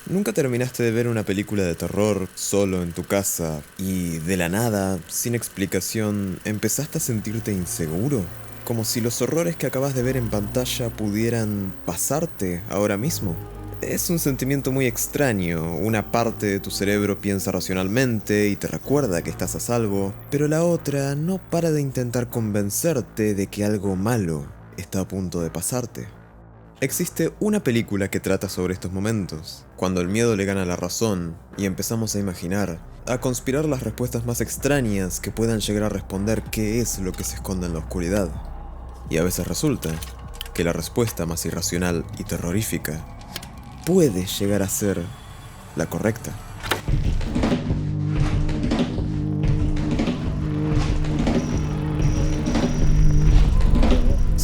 ¿Nunca terminaste de ver una película de terror solo en tu casa y de la nada, sin explicación, empezaste a sentirte inseguro? Como si los horrores que acabas de ver en pantalla pudieran pasarte ahora mismo. Es un sentimiento muy extraño. Una parte de tu cerebro piensa racionalmente y te recuerda que estás a salvo, pero la otra no para de intentar convencerte de que algo malo está a punto de pasarte. Existe una película que trata sobre estos momentos, cuando el miedo le gana la razón y empezamos a imaginar, a conspirar las respuestas más extrañas que puedan llegar a responder qué es lo que se esconde en la oscuridad. Y a veces resulta que la respuesta más irracional y terrorífica puede llegar a ser la correcta.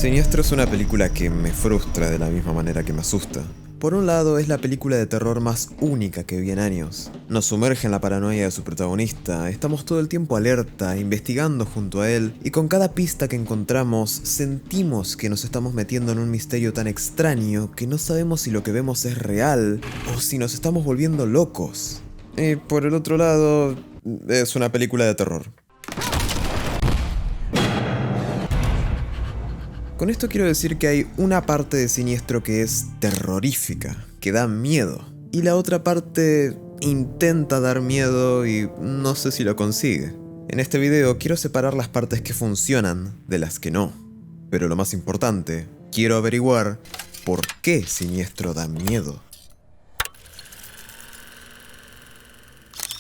Siniestro es una película que me frustra de la misma manera que me asusta. Por un lado, es la película de terror más única que vi en años. Nos sumerge en la paranoia de su protagonista, estamos todo el tiempo alerta, investigando junto a él, y con cada pista que encontramos, sentimos que nos estamos metiendo en un misterio tan extraño que no sabemos si lo que vemos es real o si nos estamos volviendo locos. Y por el otro lado, es una película de terror. Con esto quiero decir que hay una parte de Siniestro que es terrorífica, que da miedo, y la otra parte intenta dar miedo y no sé si lo consigue. En este video quiero separar las partes que funcionan de las que no, pero lo más importante, quiero averiguar por qué Siniestro da miedo.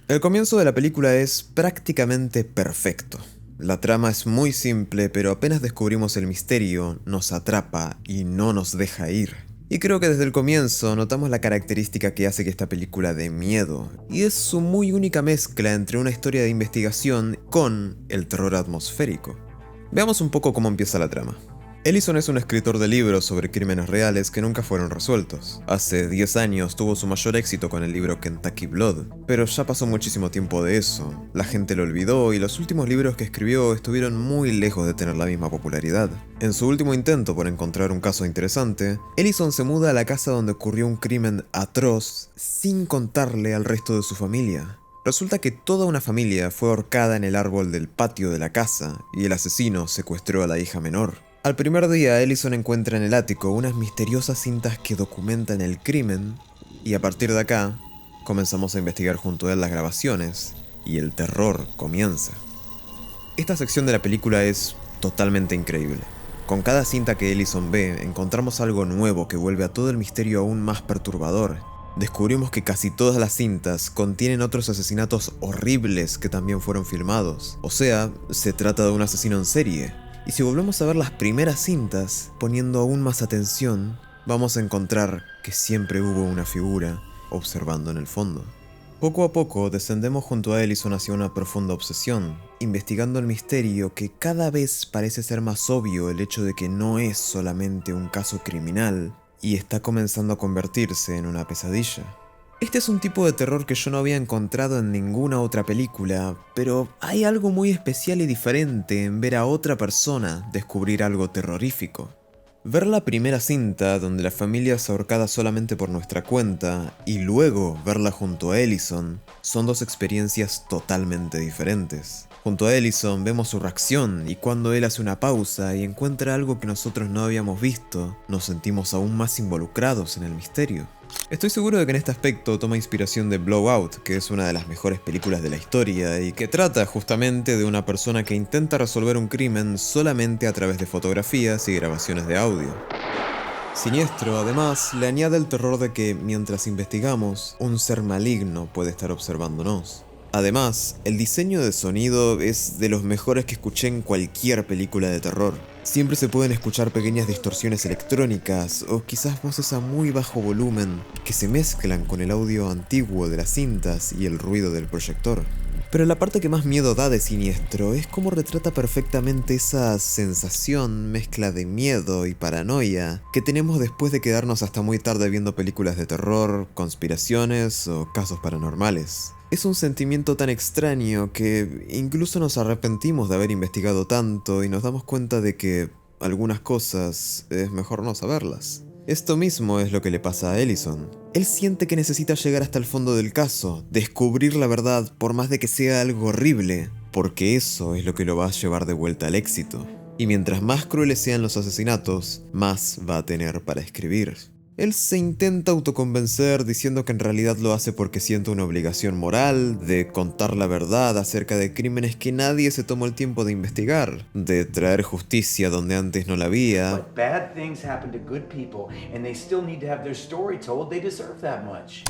El comienzo de la película es prácticamente perfecto. La trama es muy simple, pero apenas descubrimos el misterio, nos atrapa y no nos deja ir. Y creo que desde el comienzo notamos la característica que hace que esta película dé miedo, y es su muy única mezcla entre una historia de investigación con el terror atmosférico. Veamos un poco cómo empieza la trama. Ellison es un escritor de libros sobre crímenes reales que nunca fueron resueltos. Hace 10 años tuvo su mayor éxito con el libro Kentucky Blood, pero ya pasó muchísimo tiempo de eso. La gente lo olvidó y los últimos libros que escribió estuvieron muy lejos de tener la misma popularidad. En su último intento por encontrar un caso interesante, Ellison se muda a la casa donde ocurrió un crimen atroz sin contarle al resto de su familia. Resulta que toda una familia fue ahorcada en el árbol del patio de la casa y el asesino secuestró a la hija menor. Al primer día, Ellison encuentra en el ático unas misteriosas cintas que documentan el crimen, y a partir de acá, comenzamos a investigar junto a él las grabaciones, y el terror comienza. Esta sección de la película es totalmente increíble. Con cada cinta que Ellison ve, encontramos algo nuevo que vuelve a todo el misterio aún más perturbador. Descubrimos que casi todas las cintas contienen otros asesinatos horribles que también fueron filmados. O sea, se trata de un asesino en serie. Y si volvemos a ver las primeras cintas, poniendo aún más atención, vamos a encontrar que siempre hubo una figura observando en el fondo. Poco a poco descendemos junto a Ellison hacia una profunda obsesión, investigando el misterio que cada vez parece ser más obvio el hecho de que no es solamente un caso criminal y está comenzando a convertirse en una pesadilla. Este es un tipo de terror que yo no había encontrado en ninguna otra película, pero hay algo muy especial y diferente en ver a otra persona descubrir algo terrorífico. Ver la primera cinta donde la familia es ahorcada solamente por nuestra cuenta y luego verla junto a Ellison son dos experiencias totalmente diferentes. Junto a Ellison vemos su reacción y cuando él hace una pausa y encuentra algo que nosotros no habíamos visto, nos sentimos aún más involucrados en el misterio. Estoy seguro de que en este aspecto toma inspiración de Blowout, que es una de las mejores películas de la historia y que trata justamente de una persona que intenta resolver un crimen solamente a través de fotografías y grabaciones de audio. Siniestro, además, le añade el terror de que, mientras investigamos, un ser maligno puede estar observándonos. Además, el diseño de sonido es de los mejores que escuché en cualquier película de terror. Siempre se pueden escuchar pequeñas distorsiones electrónicas o quizás voces a muy bajo volumen que se mezclan con el audio antiguo de las cintas y el ruido del proyector. Pero la parte que más miedo da de Siniestro es cómo retrata perfectamente esa sensación mezcla de miedo y paranoia que tenemos después de quedarnos hasta muy tarde viendo películas de terror, conspiraciones o casos paranormales. Es un sentimiento tan extraño que incluso nos arrepentimos de haber investigado tanto y nos damos cuenta de que algunas cosas es mejor no saberlas. Esto mismo es lo que le pasa a Ellison. Él siente que necesita llegar hasta el fondo del caso, descubrir la verdad por más de que sea algo horrible, porque eso es lo que lo va a llevar de vuelta al éxito. Y mientras más crueles sean los asesinatos, más va a tener para escribir. Él se intenta autoconvencer diciendo que en realidad lo hace porque siente una obligación moral de contar la verdad acerca de crímenes que nadie se tomó el tiempo de investigar, de traer justicia donde antes no la había. But bad things happen to good people and they still need to have their story told. They deserve that much.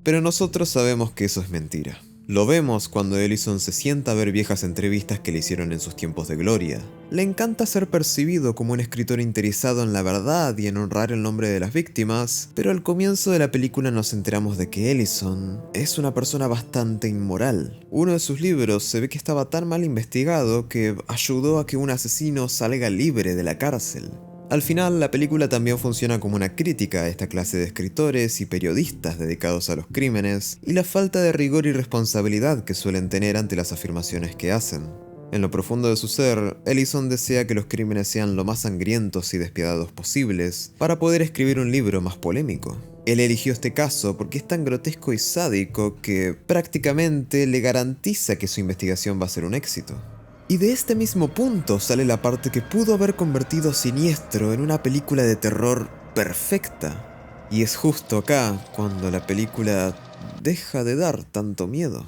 Pero nosotros sabemos que eso es mentira. Lo vemos cuando Ellison se sienta a ver viejas entrevistas que le hicieron en sus tiempos de gloria. Le encanta ser percibido como un escritor interesado en la verdad y en honrar el nombre de las víctimas, pero al comienzo de la película nos enteramos de que Ellison es una persona bastante inmoral. Uno de sus libros se ve que estaba tan mal investigado que ayudó a que un asesino salga libre de la cárcel. Al final, la película también funciona como una crítica a esta clase de escritores y periodistas dedicados a los crímenes y la falta de rigor y responsabilidad que suelen tener ante las afirmaciones que hacen. En lo profundo de su ser, Ellison desea que los crímenes sean lo más sangrientos y despiadados posibles para poder escribir un libro más polémico. Él eligió este caso porque es tan grotesco y sádico que prácticamente le garantiza que su investigación va a ser un éxito. Y de este mismo punto sale la parte que pudo haber convertido Siniestro en una película de terror perfecta. Y es justo acá cuando la película deja de dar tanto miedo.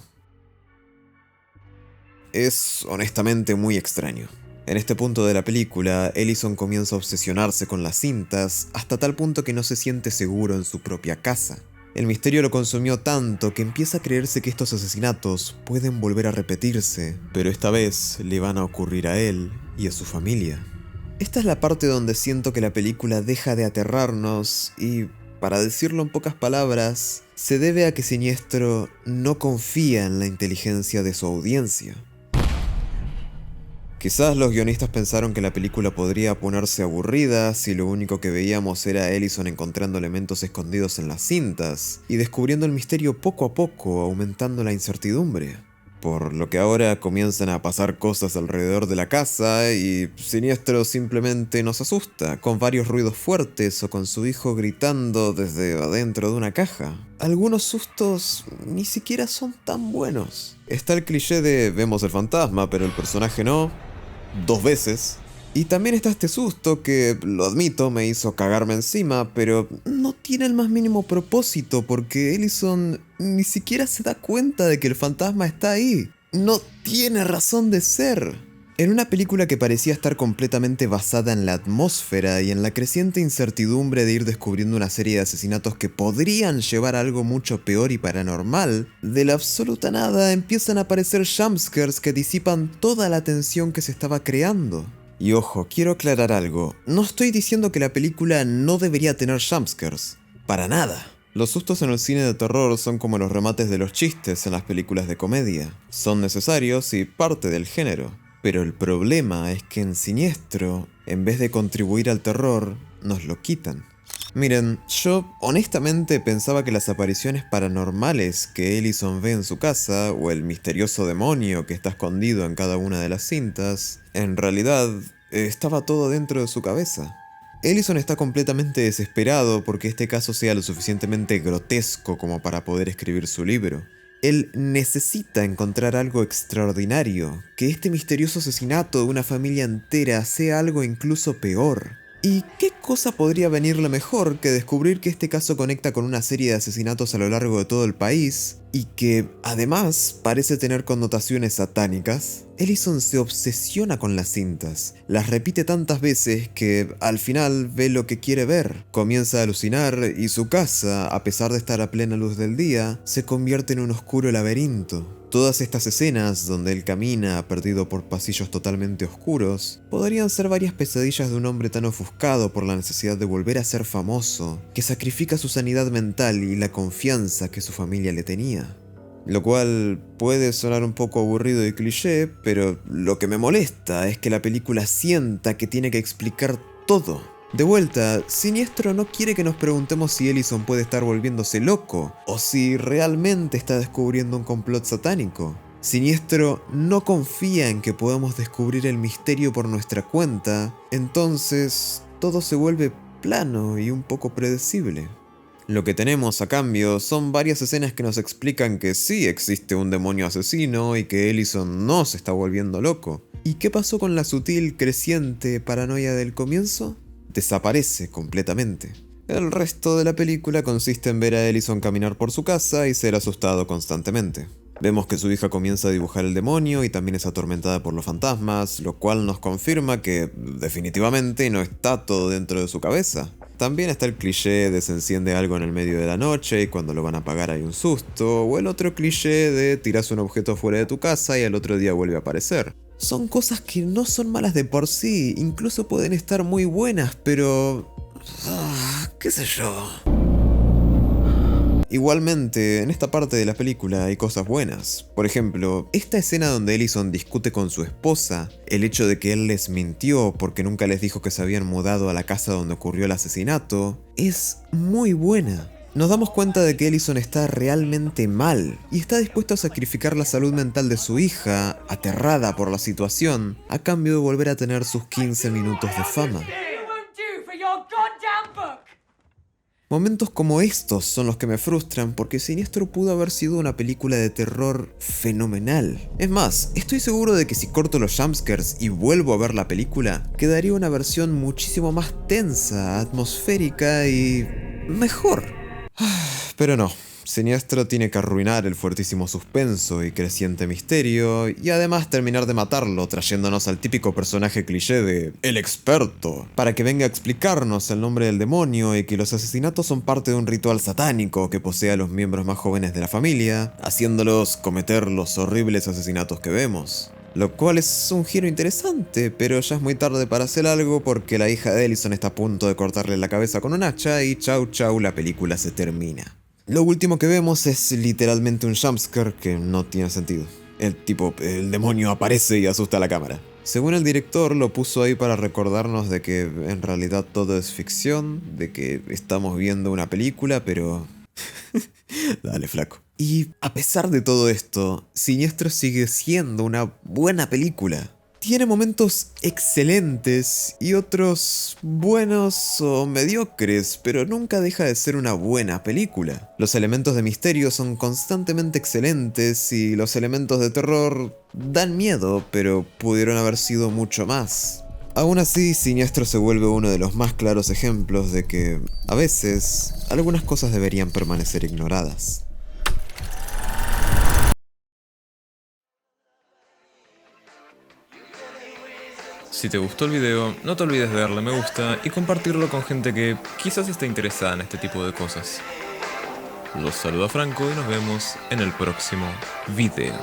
Es honestamente muy extraño. En este punto de la película, Ellison comienza a obsesionarse con las cintas hasta tal punto que no se siente seguro en su propia casa. El misterio lo consumió tanto que empieza a creerse que estos asesinatos pueden volver a repetirse, pero esta vez le van a ocurrir a él y a su familia. Esta es la parte donde siento que la película deja de aterrarnos y, para decirlo en pocas palabras, se debe a que Siniestro no confía en la inteligencia de su audiencia. Quizás los guionistas pensaron que la película podría ponerse aburrida si lo único que veíamos era a Ellison encontrando elementos escondidos en las cintas y descubriendo el misterio poco a poco, aumentando la incertidumbre. Por lo que ahora comienzan a pasar cosas alrededor de la casa y Siniestro simplemente nos asusta, con varios ruidos fuertes o con su hijo gritando desde adentro de una caja. Algunos sustos ni siquiera son tan buenos. Está el cliché de vemos el fantasma, pero el personaje no. 2 veces. Y también está este susto que, lo admito, me hizo cagarme encima, pero no tiene el más mínimo propósito porque Ellison ni siquiera se da cuenta de que el fantasma está ahí. No tiene razón de ser. En una película que parecía estar completamente basada en la atmósfera y en la creciente incertidumbre de ir descubriendo una serie de asesinatos que podrían llevar a algo mucho peor y paranormal, de la absoluta nada empiezan a aparecer jumpscares que disipan toda la tensión que se estaba creando. Y ojo, quiero aclarar algo, no estoy diciendo que la película no debería tener jumpscares, para nada. Los sustos en el cine de terror son como los remates de los chistes en las películas de comedia, son necesarios y parte del género. Pero el problema es que en Siniestro, en vez de contribuir al terror, nos lo quitan. Miren, yo honestamente pensaba que las apariciones paranormales que Ellison ve en su casa, o el misterioso demonio que está escondido en cada una de las cintas, en realidad estaba todo dentro de su cabeza. Ellison está completamente desesperado porque este caso sea lo suficientemente grotesco como para poder escribir su libro. Él necesita encontrar algo extraordinario, que este misterioso asesinato de una familia entera sea algo incluso peor. ¿Y qué cosa podría venirle mejor que descubrir que este caso conecta con una serie de asesinatos a lo largo de todo el país y que, además, parece tener connotaciones satánicas? Ellison se obsesiona con las cintas, las repite tantas veces que al final ve lo que quiere ver, comienza a alucinar y su casa, a pesar de estar a plena luz del día, se convierte en un oscuro laberinto. Todas estas escenas donde él camina perdido por pasillos totalmente oscuros podrían ser varias pesadillas de un hombre tan ofuscado por la necesidad de volver a ser famoso, que sacrifica su sanidad mental y la confianza que su familia le tenía. Lo cual puede sonar un poco aburrido y cliché, pero lo que me molesta es que la película sienta que tiene que explicar todo. De vuelta, Siniestro no quiere que nos preguntemos si Ellison puede estar volviéndose loco, o si realmente está descubriendo un complot satánico. Siniestro no confía en que podamos descubrir el misterio por nuestra cuenta, entonces todo se vuelve plano y un poco predecible. Lo que tenemos a cambio son varias escenas que nos explican que sí existe un demonio asesino y que Ellison no se está volviendo loco. ¿Y qué pasó con la sutil, creciente paranoia del comienzo? Desaparece completamente. El resto de la película consiste en ver a Ellison caminar por su casa y ser asustado constantemente. Vemos que su hija comienza a dibujar el demonio y también es atormentada por los fantasmas, lo cual nos confirma que definitivamente no está todo dentro de su cabeza. También está el cliché de se enciende algo en el medio de la noche y cuando lo van a apagar hay un susto, o el otro cliché de tiras un objeto fuera de tu casa y al otro día vuelve a aparecer. Son cosas que no son malas de por sí, incluso pueden estar muy buenas, pero... qué sé yo... Igualmente, en esta parte de la película hay cosas buenas. Por ejemplo, esta escena donde Ellison discute con su esposa, el hecho de que él les mintió porque nunca les dijo que se habían mudado a la casa donde ocurrió el asesinato, es muy buena. Nos damos cuenta de que Ellison está realmente mal y está dispuesto a sacrificar la salud mental de su hija, aterrada por la situación, a cambio de volver a tener sus 15 minutos de fama. Momentos como estos son los que me frustran porque Siniestro pudo haber sido una película de terror fenomenal. Es más, estoy seguro de que si corto los jumpscares y vuelvo a ver la película, quedaría una versión muchísimo más tensa, atmosférica y... mejor. Pero no. Siniestro tiene que arruinar el fuertísimo suspenso y creciente misterio, y además terminar de matarlo trayéndonos al típico personaje cliché de El Experto, para que venga a explicarnos el nombre del demonio y que los asesinatos son parte de un ritual satánico que posee a los miembros más jóvenes de la familia, haciéndolos cometer los horribles asesinatos que vemos. Lo cual es un giro interesante, pero ya es muy tarde para hacer algo porque la hija de Ellison está a punto de cortarle la cabeza con un hacha y chau chau, la película se termina. Lo último que vemos es literalmente un jumpscare que no tiene sentido. El demonio aparece y asusta a la cámara. Según el director, lo puso ahí para recordarnos de que en realidad todo es ficción, de que estamos viendo una película, pero... Dale, flaco. Y a pesar de todo esto, Siniestro sigue siendo una buena película. Tiene momentos excelentes y otros buenos o mediocres, pero nunca deja de ser una buena película. Los elementos de misterio son constantemente excelentes y los elementos de terror dan miedo, pero pudieron haber sido mucho más. Aún así, Siniestro se vuelve uno de los más claros ejemplos de que, a veces, algunas cosas deberían permanecer ignoradas. Si te gustó el video, no te olvides de darle me gusta y compartirlo con gente que quizás esté interesada en este tipo de cosas. Los saluda Franco y nos vemos en el próximo video.